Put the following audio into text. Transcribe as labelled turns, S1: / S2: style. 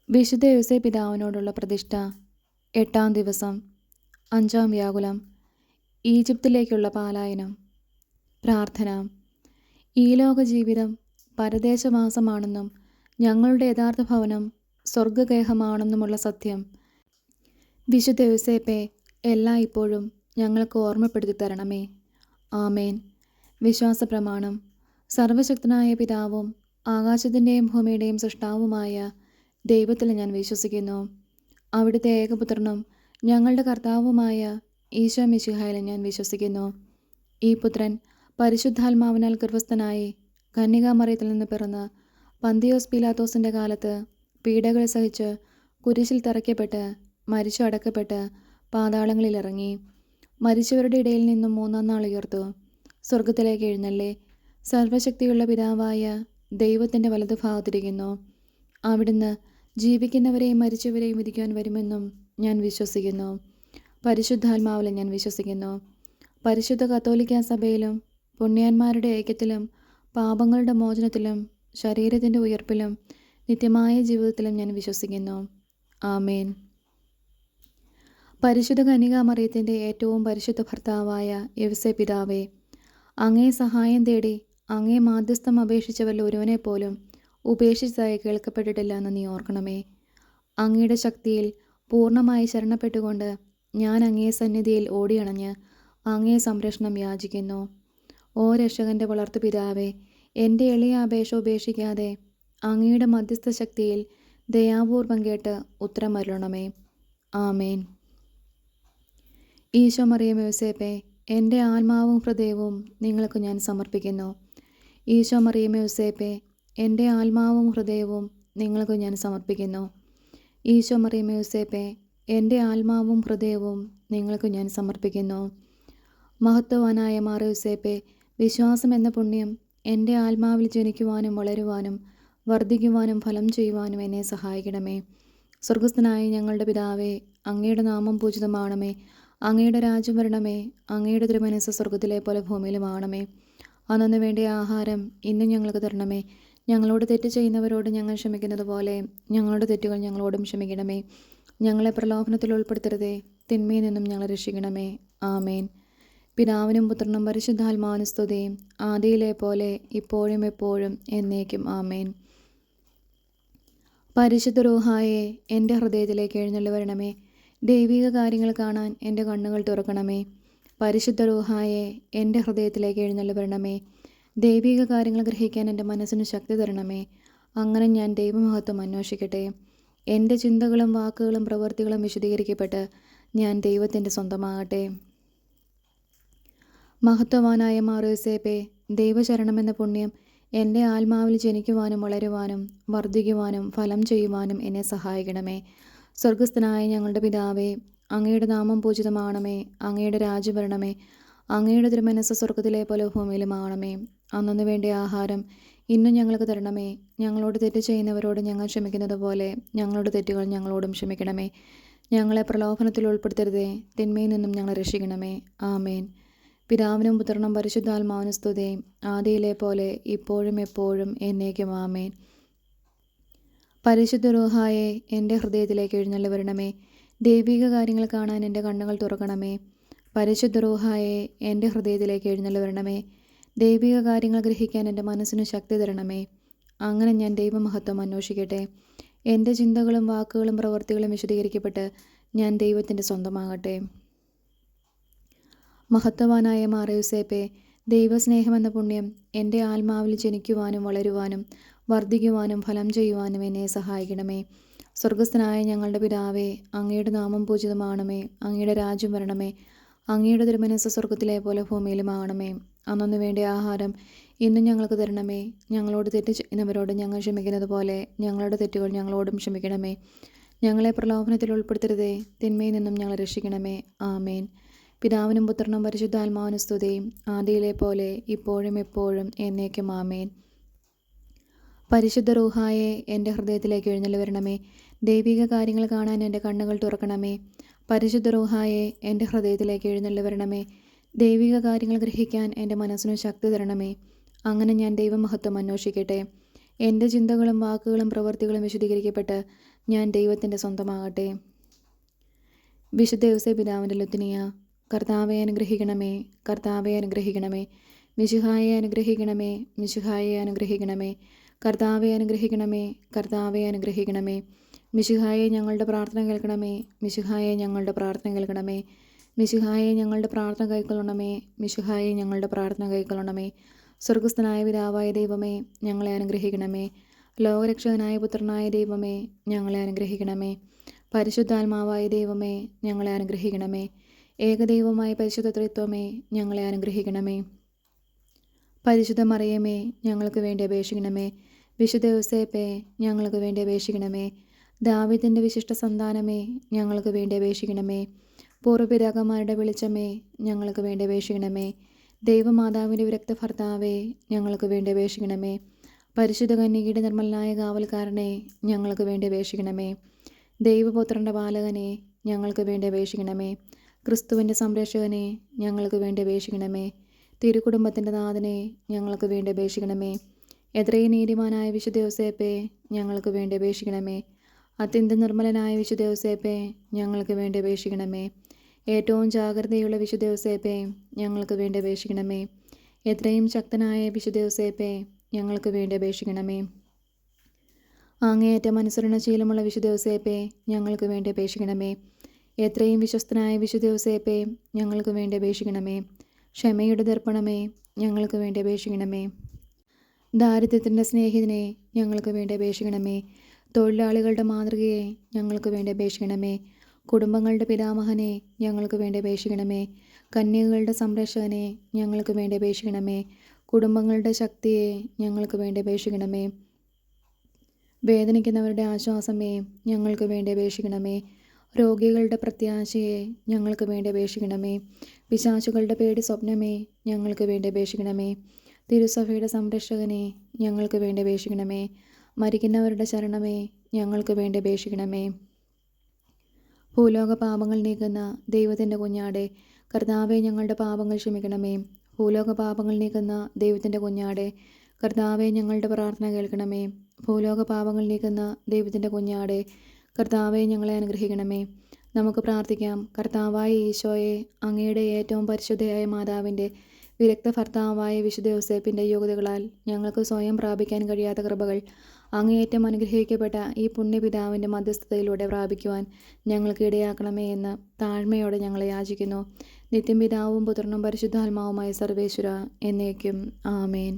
S1: വിശുദ്ധ യോസേ പിതാവിനോടുള്ള പ്രതിഷ്ഠ. 8-ാം ദിവസം. 5-ാം വ്യാകുലം. ഈജിപ്തിലേക്കുള്ള പലായനം. പ്രാർത്ഥന. ഈ ലോക ജീവിതം പരദേശവാസമാണെന്നും ഞങ്ങളുടെ യഥാർത്ഥ ഭവനം സ്വർഗഗേഹമാണെന്നുമുള്ള സത്യം വിശുദ്ധ യോസേപ്പെ എല്ലായ്പ്പോഴും ഞങ്ങൾക്ക് ഓർമ്മപ്പെടുത്തി തരണമേ. ആമേൻ. വിശ്വാസപ്രമാണം. സർവശക്തനായ പിതാവും ആകാശത്തിൻ്റെയും ഭൂമിയുടെയും സൃഷ്ടാവുമായ ദൈവത്തിൽ ഞാൻ വിശ്വസിക്കുന്നു. അവിടുത്തെ ഏകപുത്രനും ഞങ്ങളുടെ കർത്താവുമായ ഈശോ മിശിഹായിൽ ഞാൻ വിശ്വസിക്കുന്നു. ഈ പുത്രൻ പരിശുദ്ധാത്മാവിനാൽ ഗർഭസ്ഥനായി കന്യകാമറിയത്തിൽ നിന്ന് പിറന്ന് പന്തിയോസ് പീലാത്തോസിൻ്റെ കാലത്ത് പീഡകൾ സഹിച്ച് കുരിശിൽ തറയ്ക്കപ്പെട്ട് മരിച്ചു അടക്കപ്പെട്ട് പാതാളങ്ങളിൽ ഇറങ്ങി. മരിച്ചവരുടെ ഇടയിൽ നിന്നും 3-ാം നാൾ ഉയർത്തു. സ്വർഗത്തിലേക്ക് എഴുന്നള്ളി സർവശക്തിയുള്ള പിതാവായ ദൈവത്തിൻ്റെ വലതുഭാഗത്തിരിക്കുന്നു. അവിടുന്ന് ജീവിക്കുന്നവരെയും മരിച്ചവരെയും വിധിക്കാൻ വരുമെന്നും ഞാൻ വിശ്വസിക്കുന്നു. പരിശുദ്ധാത്മാവിലും ഞാൻ വിശ്വസിക്കുന്നു. പരിശുദ്ധ കത്തോലിക്കാ സഭയിലും പുണ്യന്മാരുടെ ഐക്യത്തിലും പാപങ്ങളുടെ മോചനത്തിലും ശരീരത്തിൻ്റെ ഉയർപ്പിലും നിത്യമായ ജീവിതത്തിലും ഞാൻ വിശ്വസിക്കുന്നു. ആമേൻ. പരിശുദ്ധ കന്യകാമറിയത്തിൻ്റെ ഏറ്റവും പരിശുദ്ധ ഭർത്താവായ യൗസേ പിതാവേ, അങ്ങേ സഹായം തേടി അങ്ങേ മാധ്യസ്ഥം അപേക്ഷിച്ചവരിൽ ഒരുവനെ പോലും ഉപേക്ഷിച്ചതായി കേൾക്കപ്പെട്ടിട്ടില്ല എന്ന് നീ ഓർക്കണമേ. അങ്ങയുടെ ശക്തിയിൽ പൂർണ്ണമായി ശരണപ്പെട്ടുകൊണ്ട് ഞാൻ അങ്ങേ സന്നിധിയിൽ ഓടിയണഞ്ഞ് അങ്ങേ സംരക്ഷണം യാചിക്കുന്നു. ഓ രക്ഷകൻ്റെ വളർത്തു പിതാവേ, എൻ്റെ എളിയ അപേക്ഷ ഉപേക്ഷിക്കാതെ അങ്ങയുടെ മധ്യസ്ഥ ശക്തിയിൽ ദയാപൂർവം കേട്ട് ഉത്തരമരുളണമേ. ആമേൻ. ഈശോ മറിയം യോസേപ്പേ, എൻ്റെ ആത്മാവും ഹൃദയവും നിങ്ങൾക്ക് ഞാൻ സമർപ്പിക്കുന്നു. ഈശോ മറിയം യോസേപ്പേ, എൻ്റെ ആത്മാവും ഹൃദയവും നിങ്ങൾക്ക് ഞാൻ സമർപ്പിക്കുന്നു. ഈശോ മറിയം യോസേപ്പേ, എൻ്റെ ആത്മാവും ഹൃദയവും നിങ്ങൾക്ക് ഞാൻ സമർപ്പിക്കുന്നു. മഹത്വവാനായ മാർ യോസേപ്പേ, വിശ്വാസം എന്ന പുണ്യം എൻ്റെ ആത്മാവിൽ ജനിക്കുവാനും വളരുവാനും വർദ്ധിക്കുവാനും ഫലം ചെയ്യുവാനും എന്നെ സഹായിക്കണമേ. സ്വർഗസ്ഥനായ ഞങ്ങളുടെ പിതാവേ, അങ്ങയുടെ നാമം പൂജിതമാണമേ. അങ്ങയുടെ രാജ്യം വരണമേ. അങ്ങയുടെ തിരുമനസ്സ് സ്വർഗത്തിലെ പോലെ ഭൂമിയിലുമാണമേ. അന്നു വേണ്ടിയ ആഹാരം ഇന്നും ഞങ്ങൾക്ക് തരണമേ. ഞങ്ങളോട് തെറ്റ് ചെയ്യുന്നവരോട് ഞങ്ങൾ ക്ഷമിക്കുന്നത് പോലെ ഞങ്ങളുടെ തെറ്റുകൾ ഞങ്ങളോടും ക്ഷമിക്കണമേ. ഞങ്ങളെ പ്രലോഭനത്തിൽ ഉൾപ്പെടുത്തരുതേ, തിന്മയിൽ നിന്നും ഞങ്ങളെ രക്ഷിക്കണമേ. ആമേൻ. പിതാവിനും പുത്രനും പരിശുദ്ധാത്മാവിനും സ്തുതി, ആദിയിലെ പോലെ ഇപ്പോഴും എപ്പോഴും എന്നേക്കും. ആമേൻ. പരിശുദ്ധ റൂഹായെ എൻ്റെ ഹൃദയത്തിലേക്ക് എഴുന്നള്ളി വരണമേ. ദൈവിക കാര്യങ്ങൾ കാണാൻ എൻ്റെ കണ്ണുകൾ തുറക്കണമേ. പരിശുദ്ധ റൂഹായെ എൻ്റെ ഹൃദയത്തിലേക്ക് എഴുന്നള്ളി വരണമേ. ദൈവിക കാര്യങ്ങൾ ഗ്രഹിക്കാൻ എൻ്റെ മനസ്സിന് ശക്തി തരണമേ. അങ്ങനെ ഞാൻ ദൈവമഹത്വം അന്വേഷിക്കട്ടെ. എൻ്റെ ചിന്തകളും വാക്കുകളും പ്രവൃത്തികളും വിശദീകരിക്കപ്പെട്ട് ഞാൻ ദൈവത്തിൻ്റെ സ്വന്തമാകട്ടെ. മഹത്വവാനായ മാർ യോസേപ്പേ, ദൈവശരണമെന്ന പുണ്യം എൻ്റെ ആത്മാവിൽ ജനിക്കുവാനും വളരുവാനും വർദ്ധിക്കുവാനും ഫലം ചെയ്യുവാനും എന്നെ സഹായിക്കണമേ. സ്വർഗസ്ഥനായ ഞങ്ങളുടെ പിതാവേ, അങ്ങയുടെ നാമം പൂജിതമാണമേ. അങ്ങയുടെ രാജ്യം വരണമേ. അങ്ങയുടെ തിരുമനസ്സ് സ്വർഗത്തിലെ പോലെ ഭൂമിയിലുമാണമേ. അന്നു വേണ്ടിയ ആഹാരം ഇന്നും ഞങ്ങൾക്ക് തരണമേ. ഞങ്ങളോട് തെറ്റ് ചെയ്യുന്നവരോട് ഞങ്ങൾ ക്ഷമിക്കുന്നത് പോലെ ഞങ്ങളുടെ തെറ്റുകൾ ഞങ്ങളോടും ക്ഷമിക്കണമേ. ഞങ്ങളെ പ്രലോഭനത്തിൽ ഉൾപ്പെടുത്തരുതേ, തിന്മയിൽ നിന്നും ഞങ്ങളെ രക്ഷിക്കണമേ. ആമേൻ. പിതാവിനും പുത്രനും പരിശുദ്ധാത്മാവിനും സ്തുതി, ആദിയിലെ പോലെ ഇപ്പോഴും എപ്പോഴും എന്നേക്കും. ആമേൻ. പരിശുദ്ധ റൂഹായെ എൻ്റെ ഹൃദയത്തിലേക്ക് എഴുന്നള്ളി വരണമേ. ദൈവിക കാര്യങ്ങൾ കാണാൻ എൻ്റെ കണ്ണുകൾ തുറക്കണമേ. പരിശുദ്ധ റൂഹായെ എൻ്റെ ഹൃദയത്തിലേക്ക് എഴുന്നള്ളി വരണമേ. ദൈവിക കാര്യങ്ങൾ ഗ്രഹിക്കാൻ എൻ്റെ മനസ്സിന് ശക്തി തരണമേ. അങ്ങനെ ഞാൻ ദൈവമഹത്വം അന്വേഷിക്കട്ടെ. എൻ്റെ ചിന്തകളും വാക്കുകളും പ്രവൃത്തികളും വിശദീകരിക്കപ്പെട്ട് ഞാൻ ദൈവത്തിൻ്റെ സ്വന്തമാകട്ടെ. മഹത്വവാനായ മാർ യോസേപ്പേ, ദൈവസ്നേഹമെന്ന പുണ്യം എൻ്റെ ആത്മാവിൽ ജനിക്കുവാനും വളരുവാനും വർദ്ധിക്കുവാനും ഫലം ചെയ്യുവാനും എന്നെ സഹായിക്കണമേ. സ്വർഗസ്ഥനായ ഞങ്ങളുടെ പിതാവേ, അങ്ങയുടെ നാമം പൂജിതമാണമേ. അങ്ങയുടെ രാജ്യം വരണമേ. അങ്ങയുടെ തിരുമനസ്സ് സ്വർഗത്തിലെ പോലെ ഭൂമിയിലുമാണമേ. അന്നു വേണ്ടിയ ആഹാരം ഇന്നും ഞങ്ങൾക്ക് തരണമേ. ഞങ്ങളോട് തെറ്റ് ചെയ്യുന്നവരോട് ഞങ്ങൾ ക്ഷമിക്കുന്നത് പോലെ ഞങ്ങളുടെ തെറ്റുകൾ ഞങ്ങളോടും ക്ഷമിക്കണമേ. ഞങ്ങളെ പ്രലോഭനത്തിൽ ഉൾപ്പെടുത്തരുതേ, തിന്മയിൽ നിന്നും ഞങ്ങളെ രക്ഷിക്കണമേ. ആമേൻ. പിതാവിനും പുത്രനും പരിശുദ്ധാത്മാവിനും സ്തുതി, ആദിയിലെ പോലെ ഇപ്പോഴും എപ്പോഴും എന്നേക്കും. ആമേൻ. പരിശുദ്ധ റൂഹായെ എൻ്റെ ഹൃദയത്തിലേക്ക് എഴുന്നള്ളി വരണമേ. ദൈവിക കാര്യങ്ങൾ കാണാൻ എൻ്റെ കണ്ണുകൾ തുറക്കണമേ. പരിശുദ്ധ റൂഹായെ എൻ്റെ ഹൃദയത്തിലേക്ക് എഴുന്നള്ളി വരണമേ. ദൈവിക കാര്യങ്ങൾ ഗ്രഹിക്കാൻ എൻ്റെ മനസ്സിന് ശക്തി തരണമേ. അങ്ങനെ ഞാൻ ദൈവമഹത്വം അന്വേഷിക്കട്ടെ. എൻ്റെ ചിന്തകളും വാക്കുകളും പ്രവൃത്തികളും വിശുദ്ധീകരിക്കപ്പെട്ട് ഞാൻ ദൈവത്തിൻ്റെ സ്വന്തമാകട്ടെ. വിശുദ്ധ യോസേപ്പ് പിതാവിൻ്റെ ലുത്തിനിയ. കർത്താവെ അനുഗ്രഹിക്കണമേ, കർത്താവെ അനുഗ്രഹിക്കണമേ. മിശിഹായെ അനുഗ്രഹിക്കണമേ, മിശിഹായെ അനുഗ്രഹിക്കണമേ. കർത്താവെ അനുഗ്രഹിക്കണമേ, കർത്താവെ അനുഗ്രഹിക്കണമേ. മിശിഹായെ ഞങ്ങളുടെ പ്രാർത്ഥന കേൾക്കണമേ, മിശിഹായെ ഞങ്ങളുടെ പ്രാർത്ഥന കേൾക്കണമേ. മിശിഹായെ ഞങ്ങളുടെ പ്രാർത്ഥന കൈക്കൊള്ളണമേ, മിശിഹായെ ഞങ്ങളുടെ പ്രാർത്ഥന കൈക്കൊള്ളണമേ. സ്വർഗസ്ഥനായ പിതാവായ ദൈവമേ, ഞങ്ങളെ അനുഗ്രഹിക്കണമേ. ലോകരക്ഷകനായ പുത്രനായ ദൈവമേ, ഞങ്ങളെ അനുഗ്രഹിക്കണമേ. പരിശുദ്ധാത്മാവായ ദൈവമേ, ഞങ്ങളെ അനുഗ്രഹിക്കണമേ. ഏകദൈവമായ പരിശുദ്ധ ത്രിത്വമേ, ഞങ്ങളെ അനുഗ്രഹിക്കണമേ. പരിശുദ്ധ മറിയമേ, ഞങ്ങൾക്ക് വേണ്ടി അപേക്ഷിക്കണമേ. വിശുദ്ധ യോസേപ്പേ, ഞങ്ങൾക്ക് വേണ്ടി അപേക്ഷിക്കണമേ. ദാവീദിൻ്റെ വിശിഷ്ട സന്താനമേ, ഞങ്ങൾക്ക് വേണ്ടി അപേക്ഷിക്കണമേ. പൂർവ്വപിതാക്കന്മാരുടെ വെളിച്ചമേ, ഞങ്ങൾക്ക് വേണ്ടി അപേക്ഷിക്കണമേ. ദൈവമാതാവിൻ്റെ വിരക്ത ഭർത്താവേ, ഞങ്ങൾക്ക് വേണ്ടി അപേക്ഷിക്കണമേ. പരിശുദ്ധ കന്യകയുടെ നിർമ്മലനായ കാവൽക്കാരനെ, ഞങ്ങൾക്ക് വേണ്ടി അപേക്ഷിക്കണമേ. ദൈവപുത്രൻ്റെ ബാലകനെ, ഞങ്ങൾക്ക് വേണ്ടി അപേക്ഷിക്കണമേ. ക്രിസ്തുവിൻ്റെ സംരക്ഷകനെ, ഞങ്ങൾക്ക് വേണ്ടി അപേക്ഷിക്കണമേ. തിരുക്കുടുംബത്തിൻ്റെ നാഥനെ, ഞങ്ങൾക്ക് വേണ്ടി അപേക്ഷിക്കണമേ. എത്രയും നീതിമാനായ വിശുദ്ധ യോസേപ്പേ, ഞങ്ങൾക്ക് വേണ്ടി അപേക്ഷിക്കണമേ. അത്യന്തം നിർമ്മലനായ വിശുദ്ധ യോസേപ്പേ, ഞങ്ങൾക്ക് വേണ്ടി അപേക്ഷിക്കണമേ. ഏറ്റവും ജാഗ്രതയുള്ള വിശുദ്ധ യോസേപ്പേ, ഞങ്ങൾക്ക് വേണ്ടി അപേക്ഷിക്കണമേ. എത്രയും ശക്തനായ വിശുദ്ധ യോസേപ്പേ, ഞങ്ങൾക്ക് വേണ്ടി അപേക്ഷിക്കണമേ. അങ്ങേയറ്റം അനുസരണശീലമുള്ള വിശുദ്ധ യോസേപ്പേ, ഞങ്ങൾക്ക് വേണ്ടി അപേക്ഷിക്കണമേ. എത്രയും വിശ്വസ്തനായ വിശുദ്ധ യോസേപ്പേ, ഞങ്ങൾക്ക് വേണ്ടി അപേക്ഷിക്കണമേ. ക്ഷമയുടെ ദർപ്പണമേ, ഞങ്ങൾക്ക് വേണ്ടി അപേക്ഷിക്കണമേ. ദാരിദ്ര്യത്തിൻ്റെ സ്നേഹിതനെ, ഞങ്ങൾക്ക് വേണ്ടി അപേക്ഷിക്കണമേ. തൊഴിലാളികളുടെ മാതൃകയെ, ഞങ്ങൾക്ക് വേണ്ടി അപേക്ഷിക്കണമേ. കുടുംബങ്ങളുടെ പിതാമഹനെ, ഞങ്ങൾക്ക് വേണ്ടി അപേക്ഷിക്കണമേ. കന്യകകളുടെ സംരക്ഷകനെ, ഞങ്ങൾക്ക് വേണ്ടി അപേക്ഷിക്കണമേ. കുടുംബങ്ങളുടെ ശക്തിയെ, ഞങ്ങൾക്ക് വേണ്ടി അപേക്ഷിക്കണമേ. വേദനിക്കുന്നവരുടെ ആശ്വാസമേ, ഞങ്ങൾക്ക് വേണ്ടി അപേക്ഷിക്കണമേ. രോഗികളുടെ പ്രത്യാശയെ, ഞങ്ങൾക്ക് വേണ്ടി അപേക്ഷിക്കണമേ. പിശാചുകളുടെ പേടി സ്വപ്നമേ, ഞങ്ങൾക്ക് വേണ്ടി അപേക്ഷിക്കണമേ. തിരുസഭയുടെ സംരക്ഷകനെ, ഞങ്ങൾക്ക് വേണ്ടി അപേക്ഷിക്കണമേ. മരിക്കുന്നവരുടെ ശരണമേ, ഞങ്ങൾക്ക് വേണ്ടി അപേക്ഷിക്കണമേ. ഭൂലോക പാപങ്ങൾ നീക്കുന്ന ദൈവത്തിൻ്റെ കുഞ്ഞാടെ, കർത്താവെ ഞങ്ങളുടെ പാപങ്ങൾ ക്ഷമിക്കണമേ. ഭൂലോക പാപങ്ങൾ നീക്കുന്ന ദൈവത്തിൻ്റെ കുഞ്ഞാടെ, കർത്താവെ ഞങ്ങളുടെ പ്രാർത്ഥന കേൾക്കണമേ. ഭൂലോക പാപങ്ങൾ നീക്കുന്ന ദൈവത്തിൻ്റെ കുഞ്ഞാടെ, കർത്താവെ ഞങ്ങളെ അനുഗ്രഹിക്കണമേ. നമുക്ക് പ്രാർത്ഥിക്കാം. കർത്താവായ ഈശോയെ, അങ്ങയുടെ ഏറ്റവും പരിശുദ്ധയായ മാതാവിൻ്റെ വിരക്ത ഭർത്താവായ വിശുദ്ധ യോസേപ്പിൻ്റെ യോഗ്യതകളാൽ ഞങ്ങൾക്ക് സ്വയം പ്രാപിക്കാൻ കഴിയാത്ത കൃപകൾ അങ്ങേയറ്റം അനുഗ്രഹിക്കപ്പെട്ട ഈ പുണ്യപിതാവിൻ്റെ മധ്യസ്ഥതയിലൂടെ പ്രാപിക്കുവാൻ ഞങ്ങൾക്ക് ഇടയാക്കണമേ എന്ന് താഴ്മയോടെ ഞങ്ങളെ യാചിക്കുന്നു. നിത്യം പിതാവും പുത്രനും പരിശുദ്ധാത്മാവുമായ സർവേശ്വര എന്നേക്കും ആമേൻ.